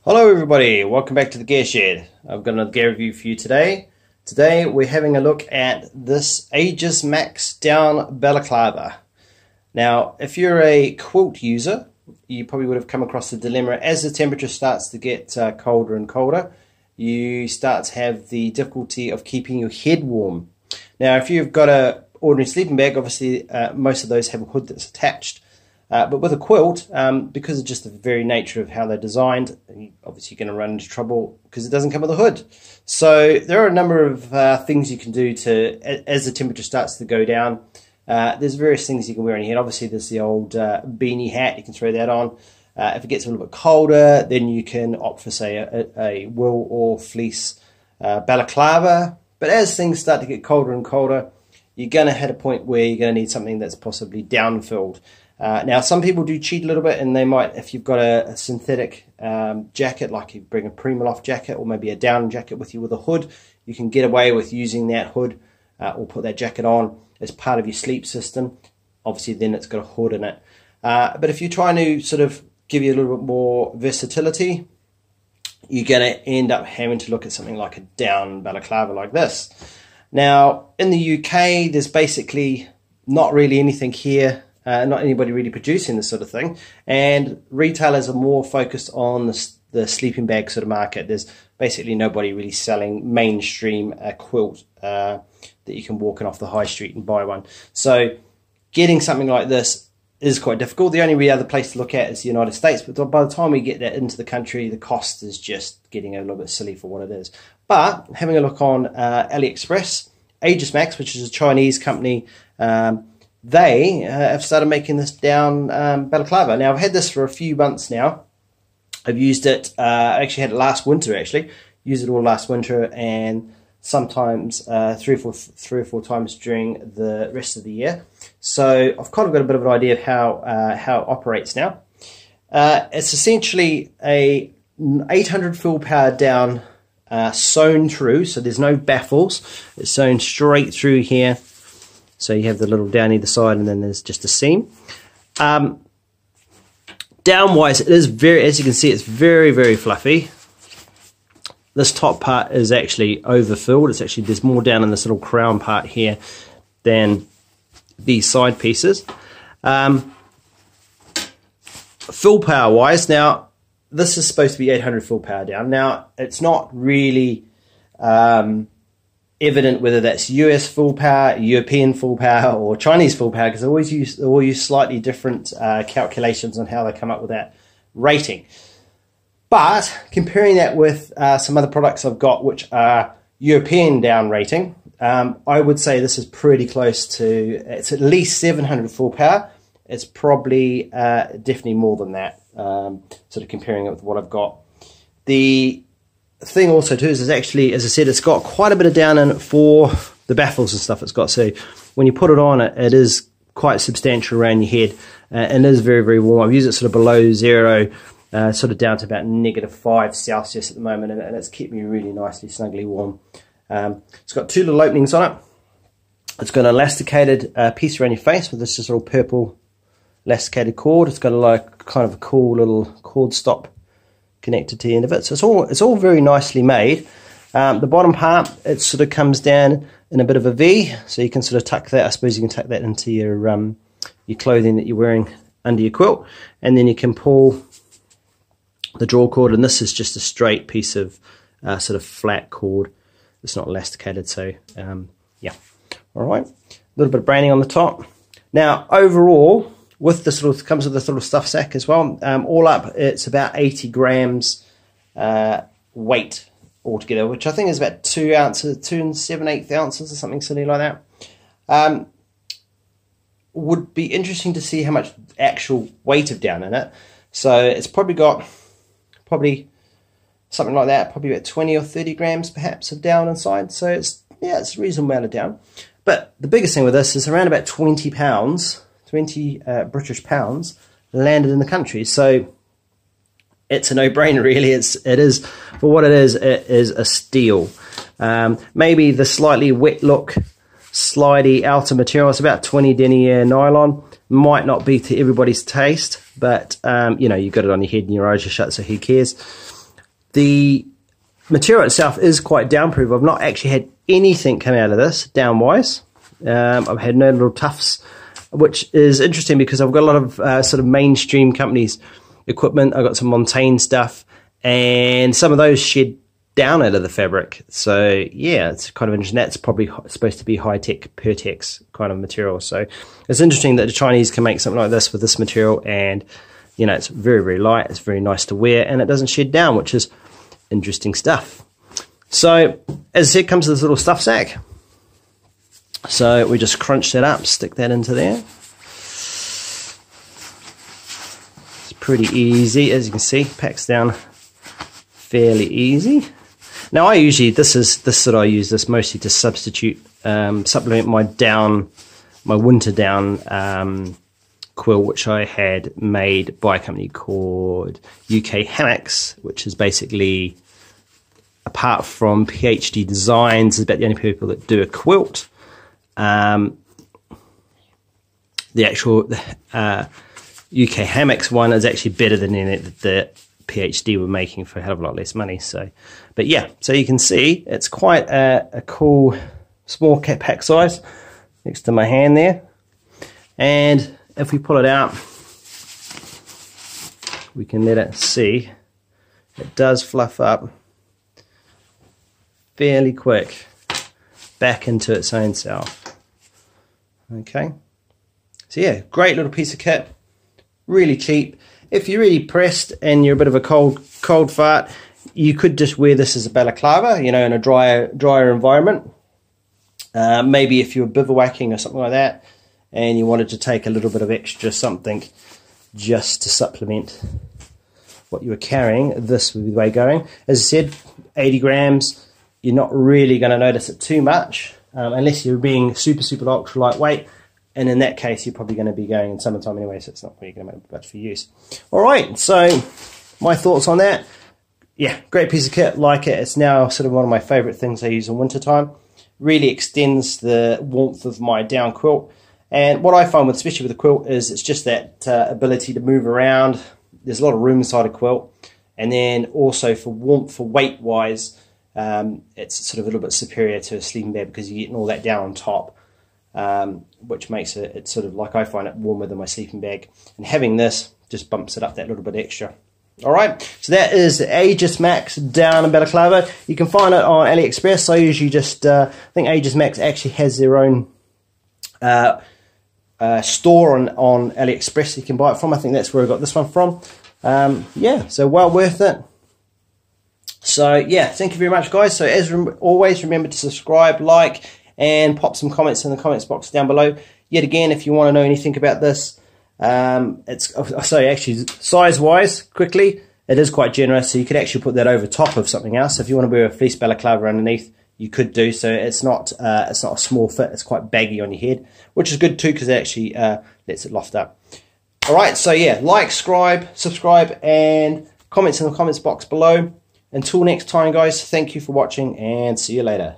Hello everybody, welcome back to the Gear Shed. I've got another gear review for you today. Today we're having a look at this Aegismax down balaclava. Now if you're a quilt user, you probably would have come across the dilemma as the temperature starts to get colder and colder, you start to have the difficulty of keeping your head warm. Now if you've got an ordinary sleeping bag, obviously most of those have a hood that's attached. But with a quilt, because of just the very nature of how they're designed, obviously you're going to run into trouble because it doesn't come with a hood. So there are a number of things you can do to, as the temperature starts to go down, there's various things you can wear on your head. Obviously there's the old beanie hat, you can throw that on. If it gets a little bit colder, then you can opt for, say, a wool or fleece balaclava. But as things start to get colder and colder, you're going to hit a point where you're going to need something that's possibly down-filled. Now some people do cheat a little bit, and they might, if you've got a synthetic jacket, like you bring a Primaloft jacket or maybe a down jacket with you with a hood, you can get away with using that hood or put that jacket on as part of your sleep system. Obviously then it's got a hood in it. But if you're trying to sort of give you a little bit more versatility, you're going to end up having to look at something like a down balaclava like this. Now in the UK there's basically not really anything here. Not anybody really producing this sort of thing, and retailers are more focused on the sleeping bag sort of market. There's basically nobody really selling mainstream quilt that you can walk in off the high street and buy one. So getting something like this is quite difficult. The only really other place to look at is the United States, but by the time we get that into the country, the cost is just getting a little bit silly for what it is. But having a look on AliExpress, Aegismax, which is a Chinese company, they have started making this down balaclava. Now I've had this for a few months now. I've used it, I actually had it last winter actually. Used it all last winter, and sometimes three or four times during the rest of the year. So I've kind of got a bit of an idea of how it operates now. It's essentially a 800 fill power down sewn through, so there's no baffles. It's sewn straight through here. So you have the little down either side, and then there's just a seam. Down-wise, it is very, as you can see, it's very, very fluffy. This top part is actually overfilled. It's actually, there's more down in this little crown part here than these side pieces. Fill power-wise, now, this is supposed to be 800 fill power down. Now, it's not really evident whether that's US full power, European full power, or Chinese full power, because they all use slightly different calculations on how they come up with that rating. But comparing that with some other products I've got which are European down rating, I would say this is pretty close to, it's at least 700 full power. It's probably definitely more than that, sort of comparing it with what I've got. The thing also too is actually, as I said, it's got quite a bit of down in it for the baffles and stuff it's got. So when you put it on, it is quite substantial around your head, and it is very, very warm. I've used it sort of below zero, sort of down to about -5 Celsius at the moment, and it's kept me really nicely, snugly warm. It's got two little openings on it. It's got an elasticated piece around your face with this just little purple elasticated cord. It's got a kind of a cool little cord stop connected to the end of it, so it's all very nicely made. The bottom part, it sort of comes down in a bit of a V, so you can sort of tuck that. I suppose you can tuck that into your clothing that you're wearing under your quilt, and then you can pull the draw cord, and this is just a straight piece of sort of flat cord. It's not elasticated, so yeah. All right, a little bit of branding on the top. Now overall, with this little, comes with this little stuff sack as well. All up, it's about 80 grams weight altogether, which I think is about 2 ounces, 2 7/8 ounces or something silly like that. Would be interesting to see how much actual weight of down in it. So it's probably got something like that, probably about 20 or 30 grams perhaps of down inside. So it's a reasonable amount of down. But the biggest thing with this is around about 20 pounds. 20 British pounds landed in the country, so it's a no-brainer really. It is, for what it is a steal. Maybe the slightly wet look, slidey outer material, it's about 20 denier nylon, might not be to everybody's taste, but you know, you've got it on your head and your eyes are shut, so who cares? The material itself is quite downproof. I've not actually had anything come out of this downwise. I've had no little tufts, which is interesting because I've got a lot of sort of mainstream companies equipment. I've got some Montaigne stuff, and some of those shed down out of the fabric. So yeah, it's kind of interesting. That's probably supposed to be high-tech Pertex kind of material. So it's interesting that the Chinese can make something like this with this material, and you know, it's very, very light, it's very nice to wear, and it doesn't shed down, which is interesting stuff. So as I said, it comes with this little stuff sack. So we just crunch that up, stick that into there. It's pretty easy, as you can see, packs down fairly easy. Now I usually, this I use this mostly to supplement my winter down quilt, which I had made by a company called Aegismax, which is basically, apart from PhD Designs, is about the only people that do a quilt. The actual Aegismax one is actually better than the PhD were making for a hell of a lot less money. So, but yeah, so you can see it's quite a cool small pack size next to my hand there. And if we pull it out, we can let it see. It does fluff up fairly quick back into its own self. Okay, so yeah, great little piece of kit, really cheap. If you're really pressed and you're a bit of a cold fart, you could just wear this as a balaclava, you know, in a drier environment. Maybe if you were bivouacking or something like that, and you wanted to take a little bit of extra something just to supplement what you were carrying, this would be the way going. As I said, 80 grams, you're not really going to notice it too much, unless you're being super, super ultra lightweight. And in that case, you're probably going to be going in summertime anyway, so it's not really going to make much for use. All right, so my thoughts on that. Yeah, great piece of kit, like it. It's now sort of one of my favorite things I use in wintertime. Really extends the warmth of my down quilt. And what I find, especially with the quilt, is it's just that ability to move around. There's a lot of room inside a quilt. And then also for warmth, for weight-wise, it's sort of a little bit superior to a sleeping bag because you're getting all that down on top. Which makes it sort of, like, I find it warmer than my sleeping bag, and having this just bumps it up that little bit extra. Alright, so that is the Aegismax down in balaclava. You can find it on AliExpress. I usually just I think Aegismax actually has their own store on AliExpress you can buy it from. I think that's where I got this one from. Yeah, so well worth it. So yeah, thank you very much, guys. So as always, remember to subscribe, like, and pop some comments in the comments box down below. Yet again, if you want to know anything about this, actually, size-wise, quickly, it is quite generous, so you could actually put that over top of something else. If you want to wear a fleece balaclava underneath, you could do so. It's not a small fit, it's quite baggy on your head, which is good too, because it actually lets it loft up. Alright, so yeah, like, subscribe, and comments in the comments box below. Until next time, guys, thank you for watching, and see you later.